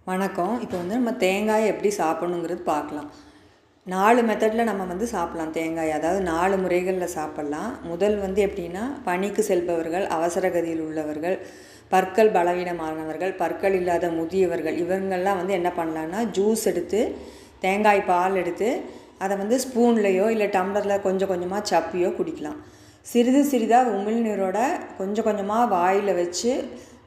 வணக்கம். இப்போ நம்ம தேங்காயை எப்படி சாப்பிடணுங்கிறது பார்க்கலாம். 4 மெத்தடில் நம்ம சாப்பிட்லாம் தேங்காய். அதாவது 4 முறைகளில் சாப்பிட்லாம். முதல் எப்படின்னா, பணிக்கு செல்பவர்கள், அவசர கதியில் உள்ளவர்கள், பற்கள் பலவீனமானவர்கள், பற்கள் இல்லாத முதியவர்கள், இவங்கெல்லாம் என்ன பண்ணலான்னா, ஜூஸ் எடுத்து தேங்காய் பால் எடுத்து அதை ஸ்பூன்லேயோ இல்லை டம்ளரில் கொஞ்சம் கொஞ்சமாக சப்பியோ குடிக்கலாம். சிறிது சிறிதாக உமிழ்நீரோட கொஞ்சம் கொஞ்சமாக வாயில் வச்சு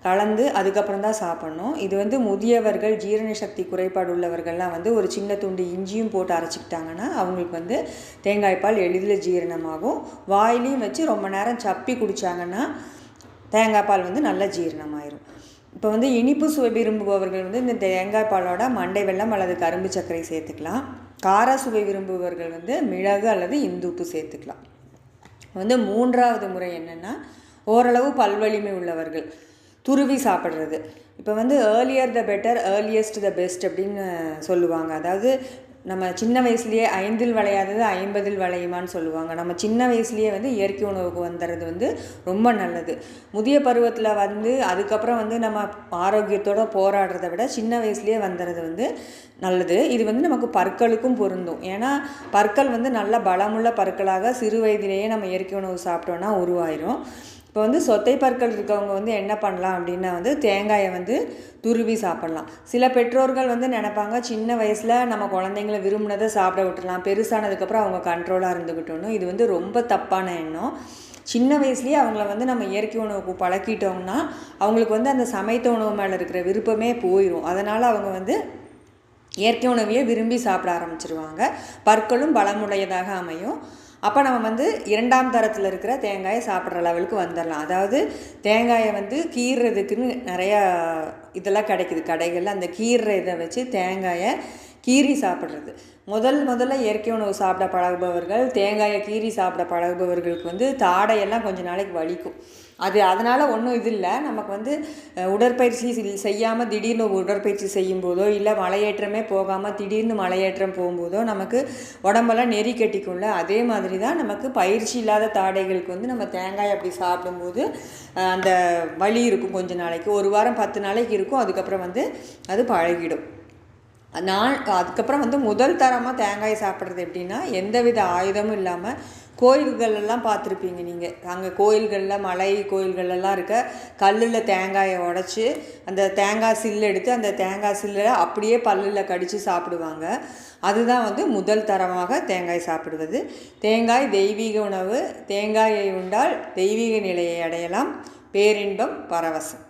கலந்து அதுக்கப்புறம் தான் சாப்பிட்ணும். இது முதியவர்கள், ஜீரண சக்தி குறைபாடு உள்ளவர்கள்லாம் ஒரு சின்ன துண்டு இஞ்சியும் போட்டு அரைச்சிக்கிட்டாங்கன்னா அவங்களுக்கு தேங்காய் பால் எளிதில் ஜீரணமாகும். வாயிலையும் வச்சு ரொம்ப நேரம் சப்பி குடித்தாங்கன்னா தேங்காய் பால் நல்ல ஜீரணமாயிரும். இப்போ இனிப்பு சுவை விரும்புபவர்கள் இந்த தேங்காய் பாலோட மண்டை வெல்லம் அல்லது கரும்பு சர்க்கரை சேர்த்துக்கலாம். கார சுவை விரும்புபவர்கள் மிளகு அல்லது இந்துப்பு சேர்த்துக்கலாம். 3வது முறை என்னென்னா, ஓரளவு பல்வலிமை உள்ளவர்கள் துருவி சாப்பிட்றது. இப்போ earlier the better, earliest the best அப்படின்னு சொல்லுவாங்க. அதாவது நம்ம சின்ன வயசுலேயே 5ல் விளையாதது 50ல் விளையுமான்னு சொல்லுவாங்க. நம்ம சின்ன வயசுலேயே இயற்கை உணவுக்கு வந்துடுறது ரொம்ப நல்லது. முதிய பருவத்தில் அதுக்கப்புறம் நம்ம ஆரோக்கியத்தோடு போராடுறத விட சின்ன வயசுலேயே வந்துடுறது நல்லது. இது நமக்கு பற்களுக்கும் பொருந்தும். ஏன்னா பற்கள் நல்ல பலமுள்ள பற்களாக சிறு வயதிலேயே நம்ம இயற்கை உணவு சாப்பிட்டோன்னா உருவாயிரும். இப்போ சொத்தை பற்கள் இருக்கவங்க என்ன பண்ணலாம் அப்படின்னா தேங்காயை துருவி சாப்பிட்லாம். சில பெற்றோர்கள் நினைப்பாங்க, சின்ன வயசில் நம்ம குழந்தைங்களை விரும்பினதை சாப்பிட விட்டுலாம், பெருசானதுக்கப்புறம் அவங்க கண்ட்ரோலாக இருந்துக்கிட்டோன்னு. இது ரொம்ப தப்பான எண்ணம். சின்ன வயசுலேயே அவங்கள நம்ம இயற்கை உணவுக்கு பழக்கிட்டோம்னா அவங்களுக்கு அந்த சமைத்த உணவு மேலே இருக்கிற விருப்பமே போயிடும். அதனால் அவங்க இயற்கை உணவையே விரும்பி சாப்பிட ஆரம்பிச்சிருவாங்க. பற்களும் பலமுடையதாக அமையும். அப்போ நம்ம 2ஆம் தரத்தில் இருக்கிற தேங்காயை சாப்பிட்ற லெவலுக்கு வந்துடலாம். அதாவது தேங்காயை கீறுறதுக்குன்னு நிறையா இதெல்லாம் கிடைக்குது கடைகளில். அந்த கீறுற இதை வச்சு தேங்காயை கீறி சாப்பிட்றது. முதல்ல இயற்கை உணவு சாப்பிட பழகுபவர்கள், தேங்காயை கீறி சாப்பிட பழகுபவர்களுக்கு தாடையெல்லாம் கொஞ்சம் நாளைக்கு வலிக்கும். அதனால் ஒன்றும் இது இல்லை. நமக்கு உடற்பயிற்சி செய்யாமல் திடீர்னு உடற்பயிற்சி செய்யும்போதோ இல்லை மலையேற்றமே போகாமல் திடீர்னு மலையேற்றம் போகும்போதோ நமக்கு உடம்பெல்லாம் நெறி கட்டிக்கும்ல. அதே மாதிரி தான் நமக்கு பயிற்சி இல்லாத தாடைகளுக்கு நம்ம தேங்காய் அப்படி சாப்பிடும்போது அந்த வலி இருக்கும் கொஞ்சம் நாளைக்கு. 1 வாரம் 10 நாளைக்கு இருக்கும். அதுக்கப்புறம் அது பழகிடும். அதுக்கப்புறம் முதல் தரமாக தேங்காய் சாப்பிட்றது எப்படின்னா, எந்தவித ஆயுதமும் இல்லாமல் கோயில்களெல்லாம் பார்த்துருப்பீங்க நீங்கள். அங்கே கோயில்களில், மலை கோயில்களெல்லாம் இருக்க கல்லில் தேங்காயை உடச்சி அந்த தேங்காய் சில்லு எடுத்து அந்த தேங்காய் சில்லை அப்படியே பல்லில் கடித்து சாப்பிடுவாங்க. அதுதான் முதல் தரமாக தேங்காய் சாப்பிடுவது. தேங்காய் தெய்வீக உணவு. தேங்காயை உண்டால் தெய்வீக நிலையை அடையலாம். பேரின்பம் பரவசம்.